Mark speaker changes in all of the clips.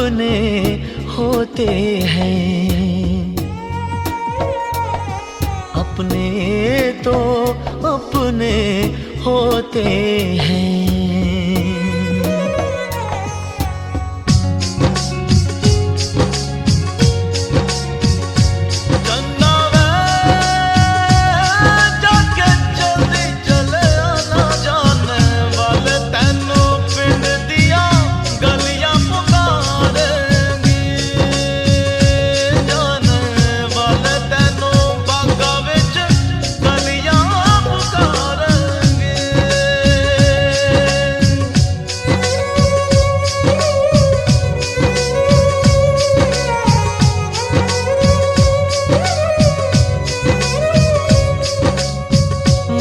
Speaker 1: अपने होते हैं, अपने तो अपने होते हैं।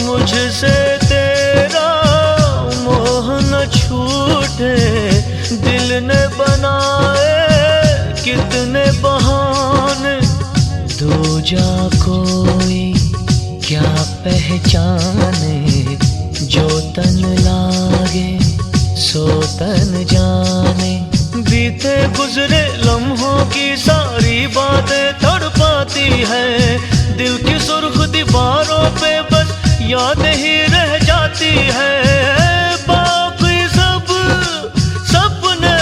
Speaker 1: मुझसे तेरा मोह न छूटे, दिल ने बनाए कितने बहाने, दूजा कोई क्या पहचाने, जो तन लागे सो तन जाने। बीते गुजरे लम्हों की सारी बातें तड़पाती है, दिल की सुर्ख दीवारों पे बस याद ही रह जाती है। बाकी सब सपने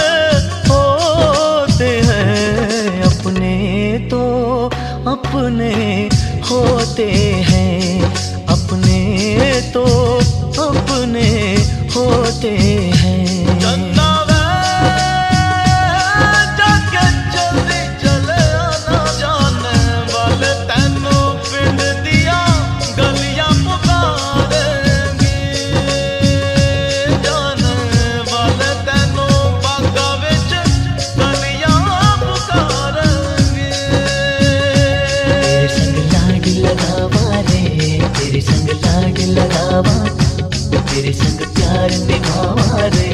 Speaker 1: होते हैं, अपने तो अपने होते हैं, अपने तो अपने होते हैं। तेरे संग प्यार निभावा रे,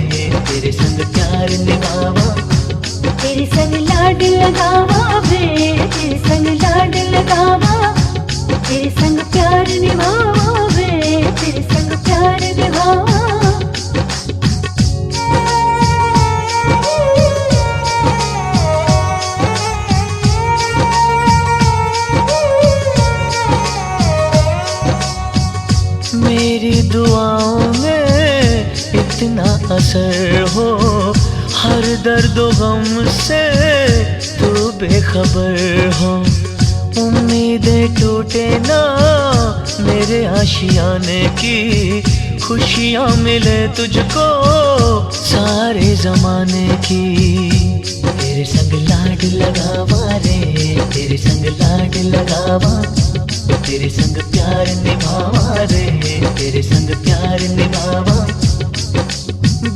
Speaker 1: तेरे संग प्यार निभावा,
Speaker 2: तेरे संग लाड लगावा वे, तेरे संग लाड लगावा, तेरे संग प्यार निभावा वे, तेरे संग प्यार निभावा।
Speaker 1: मेरी दुआओं में इतना असर हो, हर दर्द गम से तू बेखबर हो। उम्मीदें टूटे ना मेरे आशियाने की, खुशियाँ मिले तुझको सारे जमाने की। तेरे संग लाड लगावा रे, तेरे संग लाड लगावा, तेरे संग प्यार निभावा रे, तेरे संग प्यार निभावा।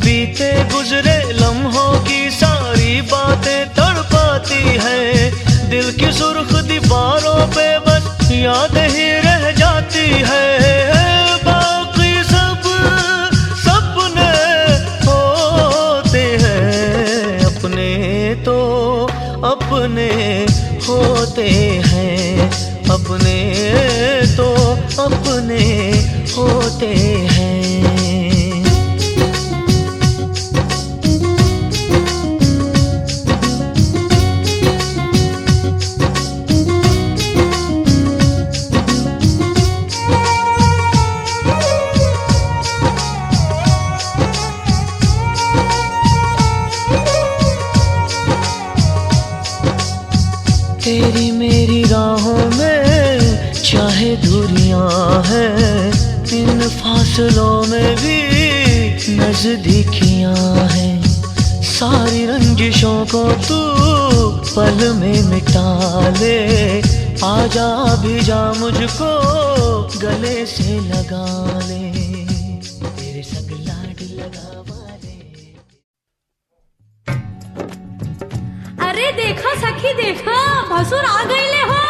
Speaker 1: बीते गुजरे लम्हों की सारी बातें तड़पाती है, दिल की सुर्ख दीवारों पे बस याद ही रह जाती है। बाकी सब सपने होते हैं, अपने तो अपने होते हैं, अपने तो अपने होते हैं। तेरी मेरी राहों में चाहे दूरियां हैं, इन फासलों में भी नजदीकियां हैं। सारी रंजिशों को तू पल में मिटा ले, आजा भी जा मुझको गले से लगा ले, तेरे संग लाड लगावा रे।
Speaker 2: अरे देखो सखी देखो, भसुर आ गईले हो।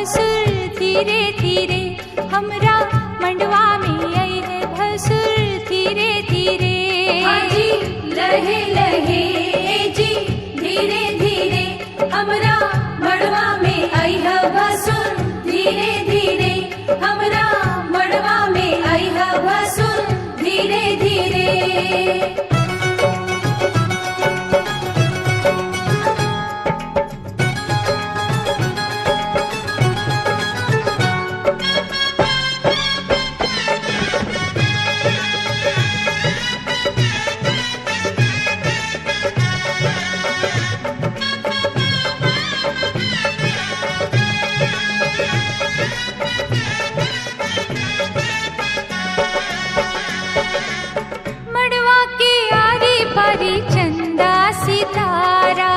Speaker 2: भसुर धीरे धीरे, हमरा मंडवा में आई है भसुर धीरे धीरे।
Speaker 3: हाजी लहे लहे जी धीरे धीरे, हमरा मड़वा में आई है भसुर धीरे धीरे, हमरा मड़वा में आई है भसुर धीरे धीरे।
Speaker 2: मड़वा के आरी पारी चंदा सितारा,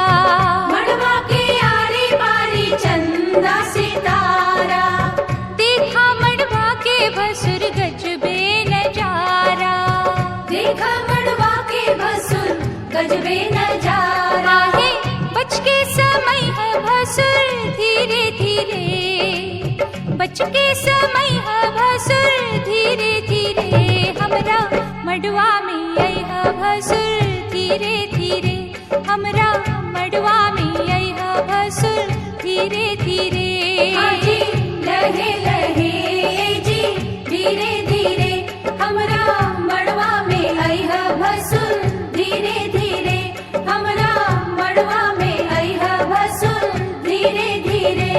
Speaker 3: मड़वा के आरी पारी चंदा सितारा,
Speaker 2: देखा मड़वा के भसुर गजबे नजारा।
Speaker 3: देखा मड़वा के भसुर गजबे नजारा।
Speaker 2: आहे बच के समय है भसुर धीरे धीरे, बच के समय है भसुर धीरे धीरे, हमरा मड़वा में आई है भसुर धीरे धीरे, हमरा मड़वा में आई है भसुर धीरे धीरे।
Speaker 3: हाजी लहे लहे जी धीरे धीरे, हमरा मड़वा में आई है भसुर धीरे धीरे, हमरा मड़वा में आई है भसुर धीरे धीरे।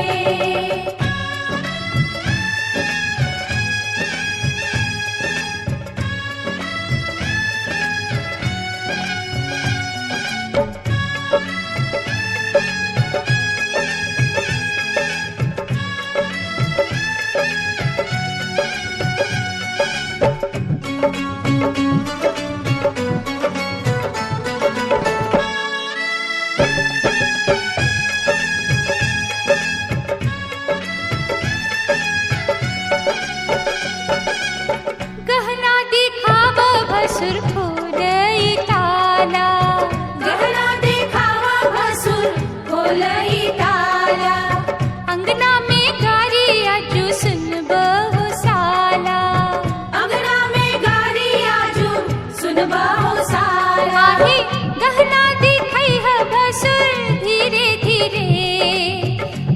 Speaker 2: गहना दिखाव भसुर खोलई ताला,
Speaker 3: गहना देखावा भसुर खोलई ताला,
Speaker 2: अंगना में गारी आजू सुन बहु साला।
Speaker 3: अंगना में गारी आजू सुनबाओ साला।
Speaker 2: आहे गहना दिखाई है भसुर धीरे धीरे,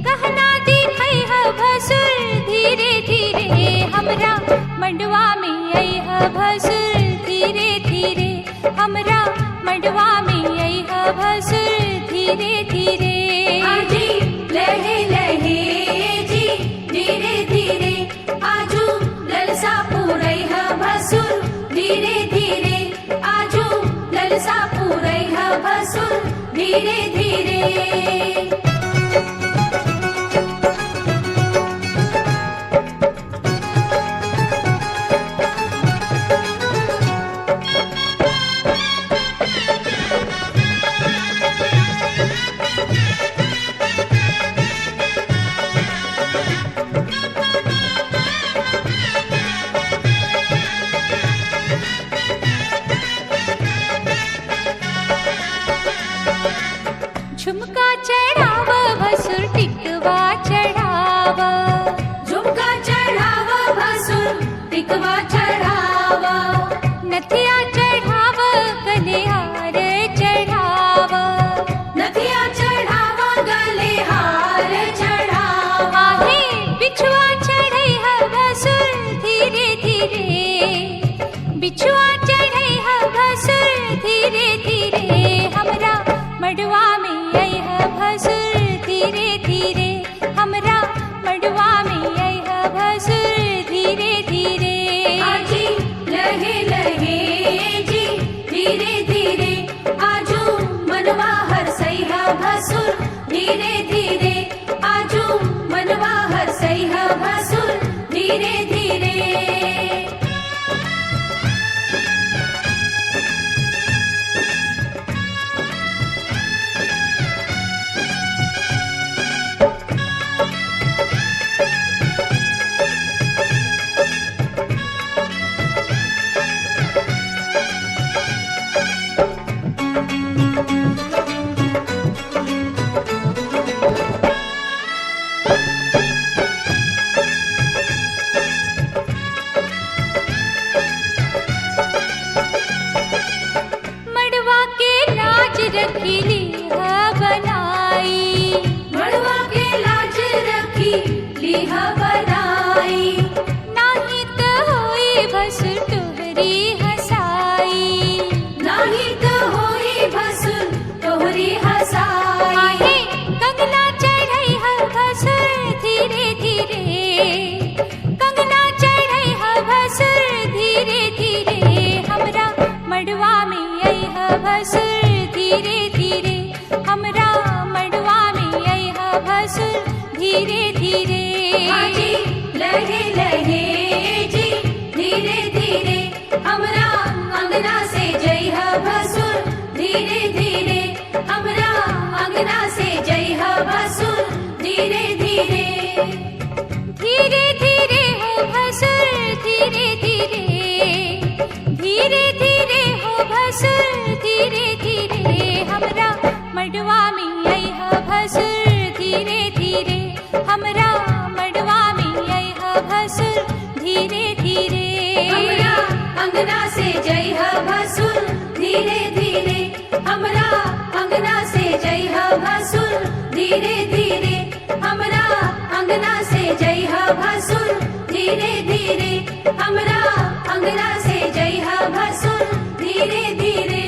Speaker 2: गहना दिखाई है भसुर धीरे धीरे, हमरा मंडवा में आई है भसुर धीरे धीरे, हमरा मंडवा में आई है भसुर धीरे धीरे।
Speaker 3: हाजी लहे लहे जी धीरे धीरे, आजू ललसा पूरई है भसुर धीरे धीरे, आजू ललसा पूरई है भसुर धीरे धीरे।
Speaker 2: झुमका चढ़ाव भसुर टिकवा चढ़ाव,
Speaker 3: झुमका चढ़ावा भसुर टिकवा चढ़ावा,
Speaker 2: नथिया चढ़ाव गले हार चढ़ाव।
Speaker 3: नथिया चढ़ावा गले हार चढ़ावा,
Speaker 2: आहे बिछुआ चढ़ई है भसुर धीरे धीरे, बिछुआ चढ़ई है भसुर धीरे धीरे, हमरा मड़वा में आई है भसुर धीरे धीरे धीरे।
Speaker 3: हाँ जी लहे लहे जी धीरे धीरे हमरा अंगना से जइह भसुर धीरे धीरे हमरा अंगना से जइह भसुर धीरे धीरे।
Speaker 2: धीरे धीरे हो भसुर धीरे धीरे, धीरे धीरे हो भसुर धीरे धीरे हमरा मड़वा में अइह भसुर धीरे धीरे, हमरा मड़वा में अइह भसुर धीरे धीरे।
Speaker 3: हमरा अंगना से जइह भसुर धीरे धीरे हमरा अंगना से जइह भसुर धीरे धीरे हमरा अंगना से जइह भसुर धीरे धीरे हमरा अंगना से जइह भसुर धीरे धीरे।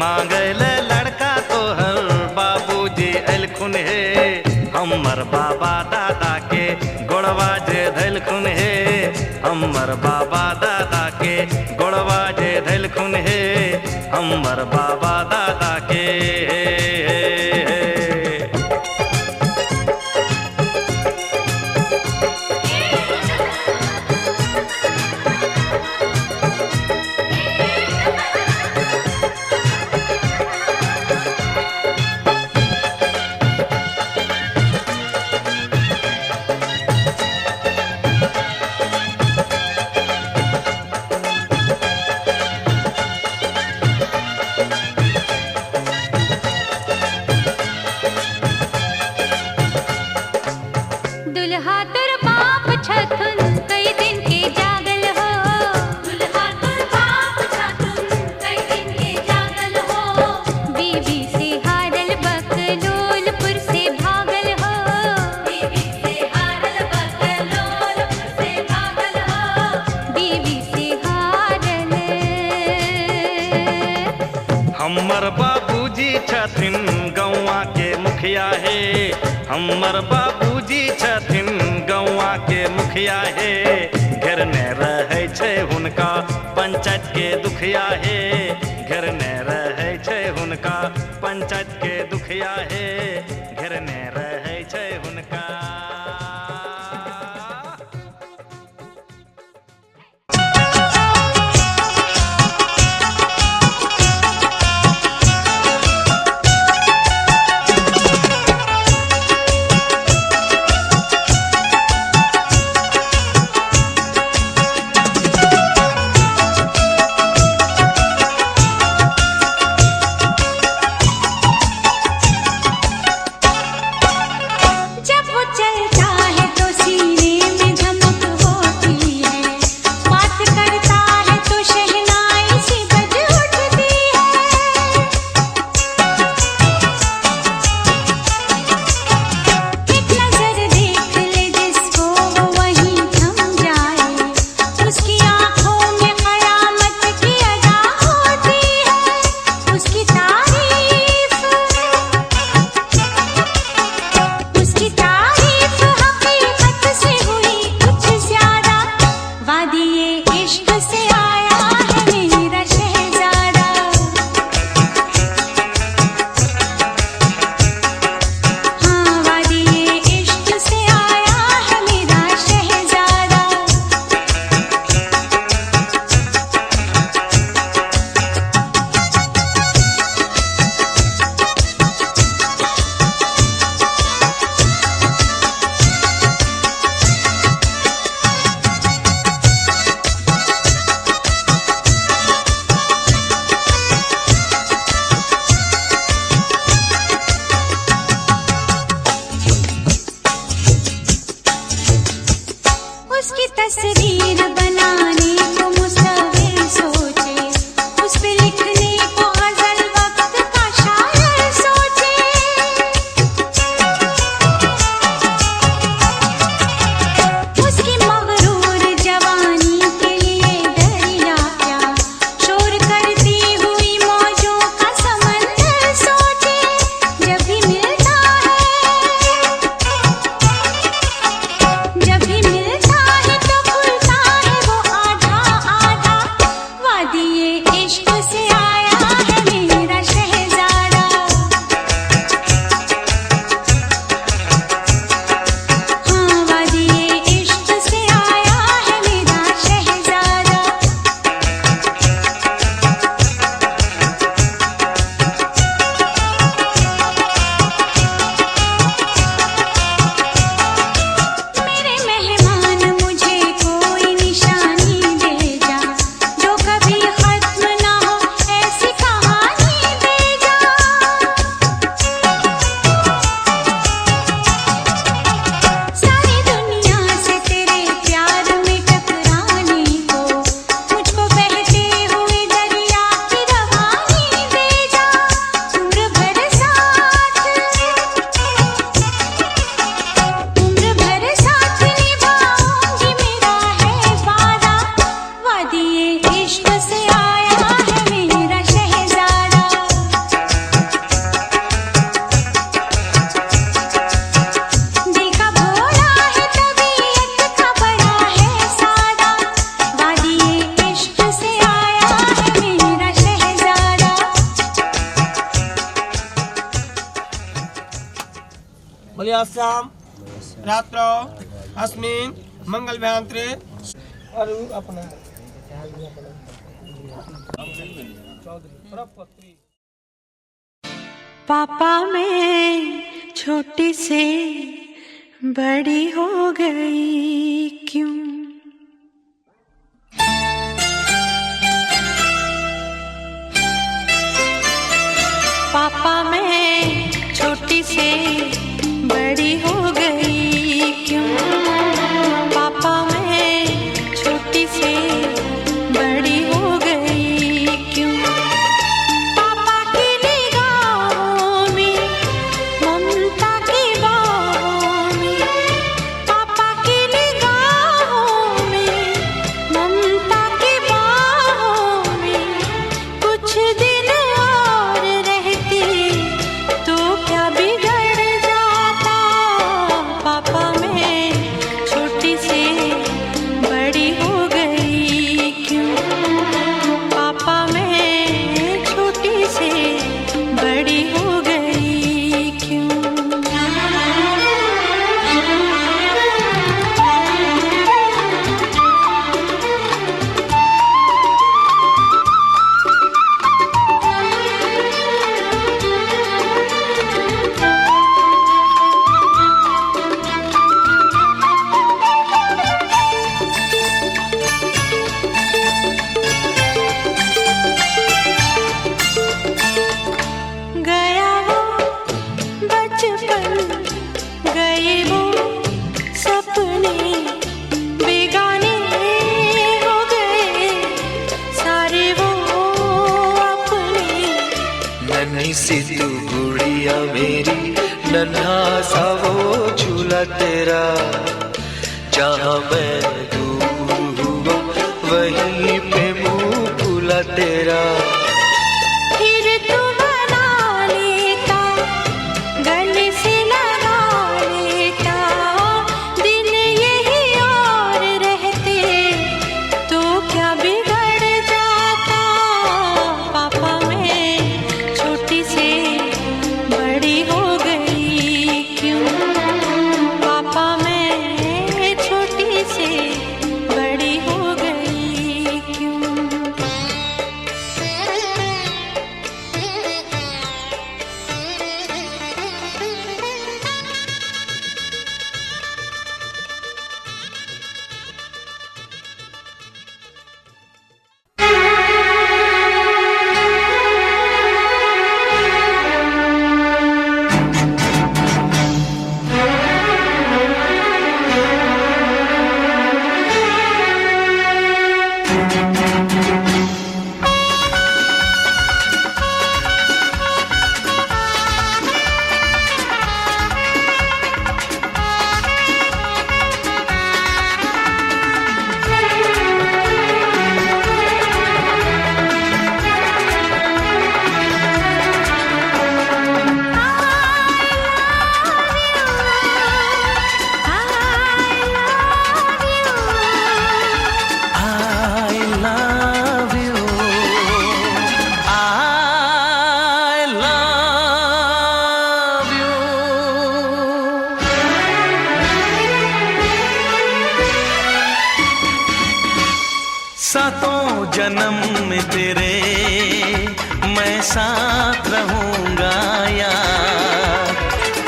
Speaker 4: मांगल लड़का तो हर बाबूजी अलखुन है। हमर बाबा दादा के गोड़वा जे धलखुन है। हमर बाबा दादा के गोड़वा जे धलखुन है। हमर बाबा दादा के
Speaker 2: दुल्हा तोर बाप छथुन कई दिन के जागल हो।
Speaker 3: दुल्हा तोर बाप छथुन कई दिन के जागल हो।
Speaker 2: बीवी से हारल बकलोलपुर से भागल हो।
Speaker 3: बीवी से हारल बकलोलपुर से भागल हो।
Speaker 2: बीवी से हारल।
Speaker 4: हमर बाबूजी छथिन गौवा के मुखिया है। हमर बाबूजी छथिन गौवा के मुखिया है। घेरने रहै छै हुनका पंचायत के दुखिया हे, घेरने रहै छै हुनका पंचायत के दुखिया हे, घेरने रहै छै हुनका।
Speaker 5: अस्यां रात्रौ अस्मिन् मंगलभ्यान्तरे और अपना
Speaker 6: पापा मैं छोटी से बड़ी हो गई क्यों? पापा मैं छोटी से बड़ी हो गई क्यों? पापा मैं छोटी से बड़ी हो गई क्यों? पापा की निगाहों में ममता की बाहों में, पापा की निगाहों
Speaker 1: सी तू गुड़िया मेरी, नन्हा सा वो झूला तेरा, जहाँ मैं दूर हुआ वहीं पे मुँह फूला तेरा।
Speaker 6: फिर तू बना लेता, गले से लगा लेता, दिन यही और रहते तो क्या बिगड़ जाता। पापा मैं छोटी से बड़ी हो गई क्यों, पापा मैं छोटी से बड़ी हो गई क्यों।
Speaker 4: सातों जन्म में तेरे मैं साथ रहूंगा यार,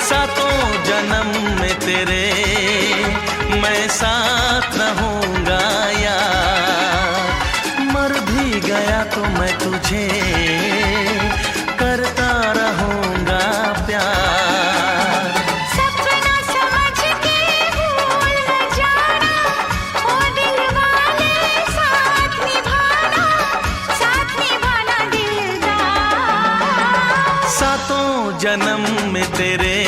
Speaker 4: सातों जन्म में तेरे मैं साथ रहूंगा यार। मर भी गया तो मैं तुझे करता रहूंगा प्यार।
Speaker 2: सपना समझ के भूल न जाना, ओ दिल वाले साथ निभाना दिलदार।
Speaker 4: सातों जन्म में तेरे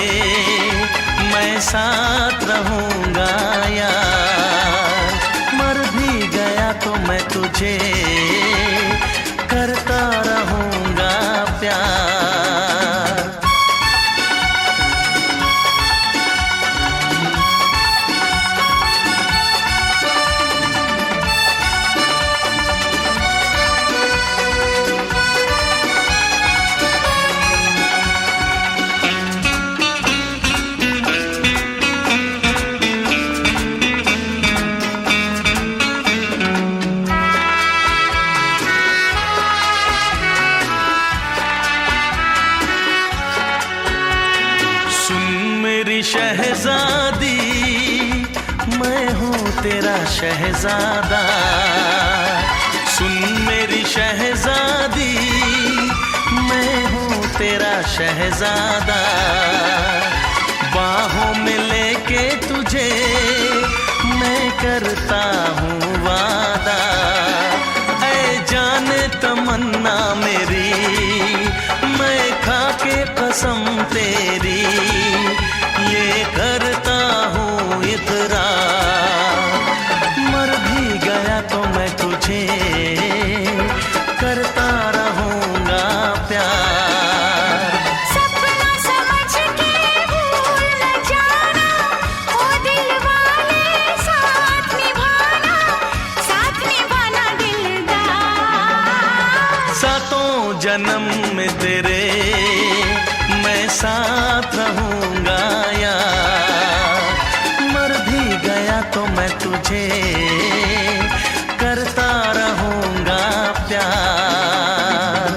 Speaker 4: मैं साथ रहूंगा यार। मर भी गया तो मैं तुझे करता रहूंगा प्यार। शहजादी मैं हूँ तेरा शहजादा, सुन मेरी शहजादी मैं हूँ तेरा शहजादा। बाहों में लेके तुझे मैं करता हूँ वादा, ऐ जाने तमन्ना मेरी मैं खा के कसम तेरी ये करता हूँ इकरार। मर भी गया तो मैं तुझे करता रहूंगा प्यार।
Speaker 2: सपना समझ के भूल न जाना, ओ दिल वाले साथ निभाना दिलदार।
Speaker 4: सातों जन्म में तेरे मैं साथ रहूंगा यार। मर भी गया तो मैं तुझे करता रहूंगा प्यार।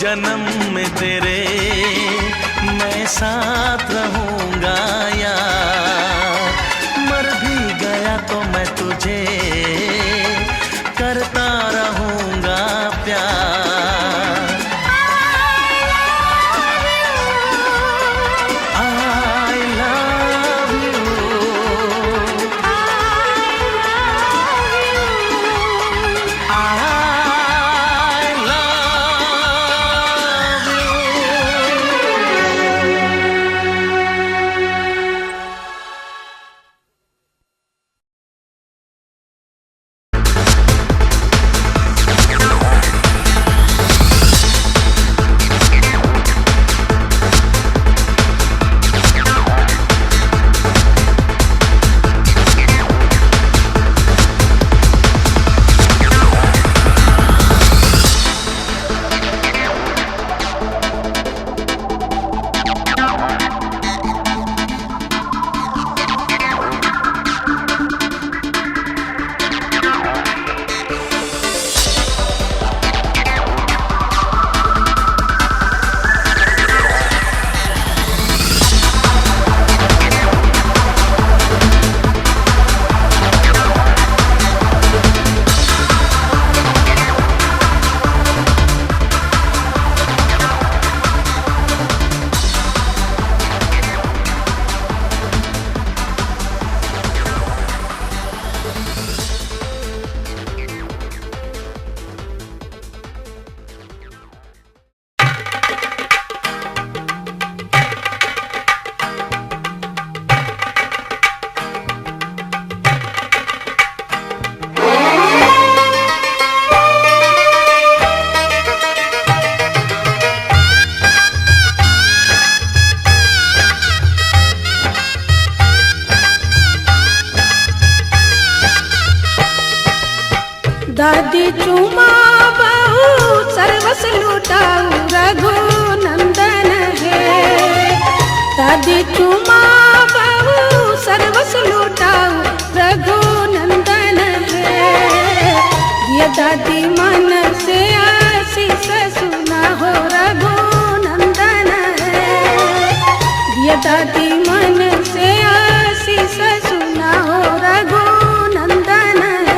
Speaker 1: जन्म में तेरे मैं साथ रहूंगा यार, मर भी गया तो मैं तुझे करता रहूंगा प्यार। I love you, I love
Speaker 6: दादी चुमा बहु सर्वस लुटाऊ रघुनंदन है। दादी चुमा बहु सर्वस लुटाऊ रघुनंदन है। ये दादी मन से आशीष सुना हो रघुनंदन है। ये दादी मन से आशीष सुना हो रघुनंदन है।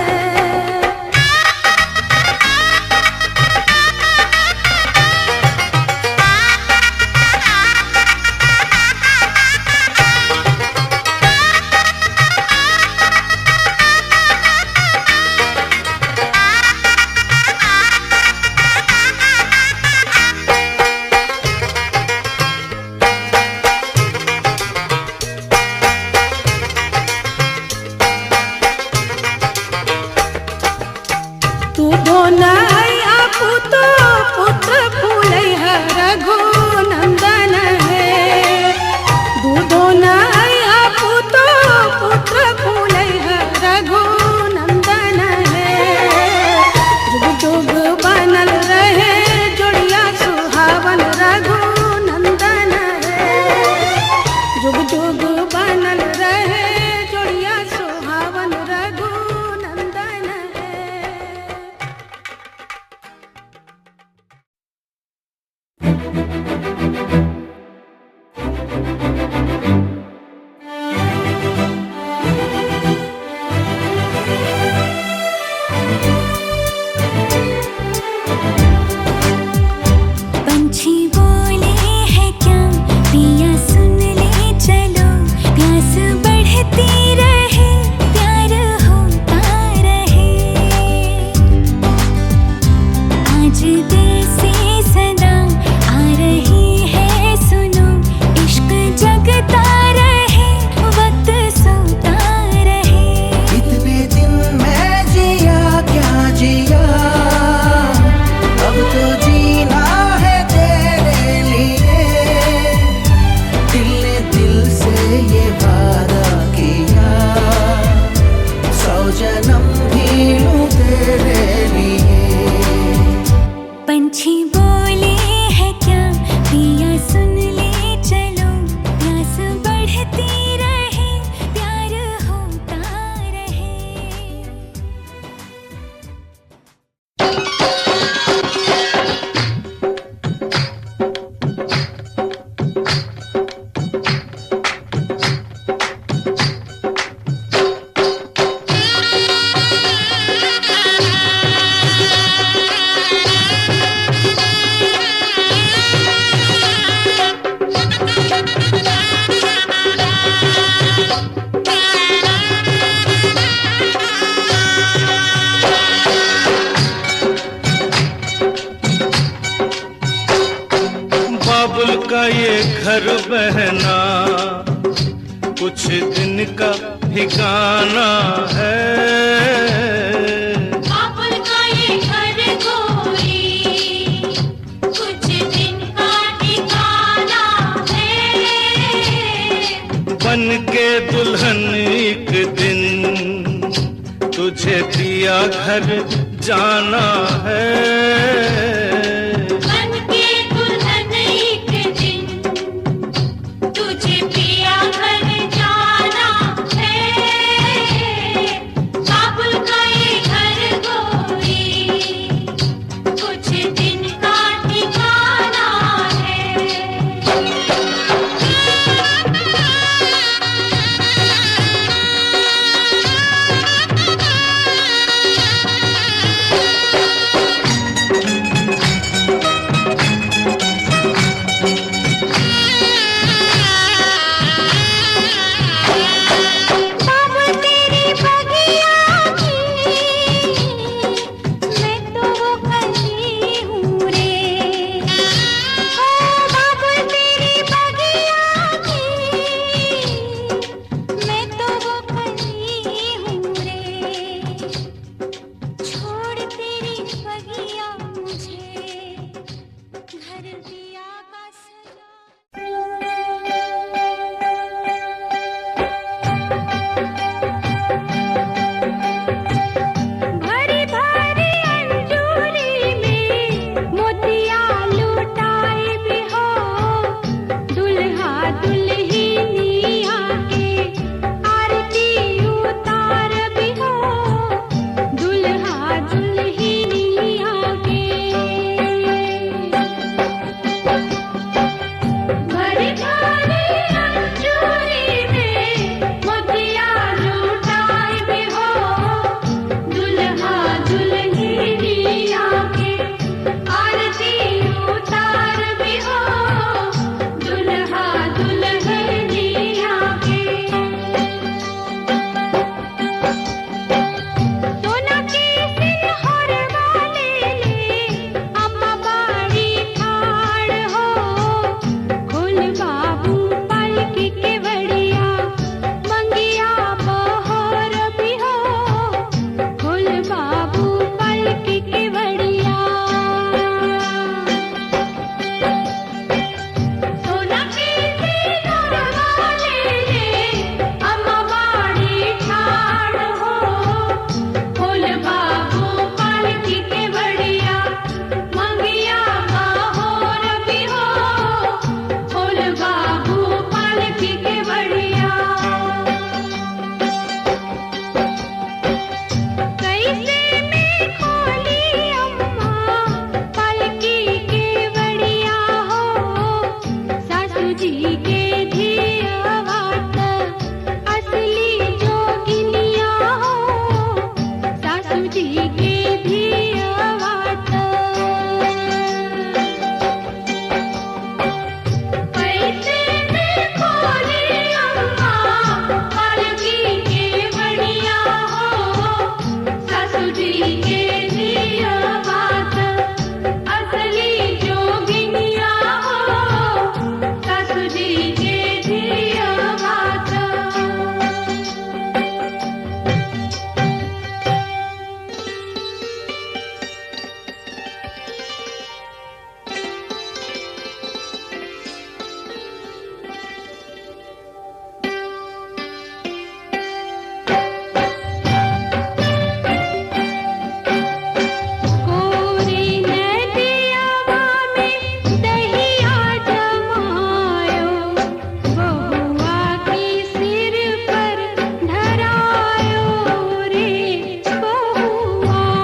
Speaker 7: बाबुल का ये घर बहना कुछ दिन का ठिकाना है।
Speaker 3: बाबुल का ये घर गोरी कुछ दिन का ठिकाना है।
Speaker 7: बन के दुल्हन एक दिन तुझे पिया घर जाना है।
Speaker 3: बन के दुल्हन एक दिन तुझे पिया घर जाना है। बाबुल का ये घर गोरी कुछ दिन का ठिकाना है। बाबुल तेरी बगिया की मैं तो वो कली हूँ रे। ओ बाबुल तेरी बगिया की मैं तो वो कली हूँ रे। छोड़ तेरी बगिया मुझे घर दिया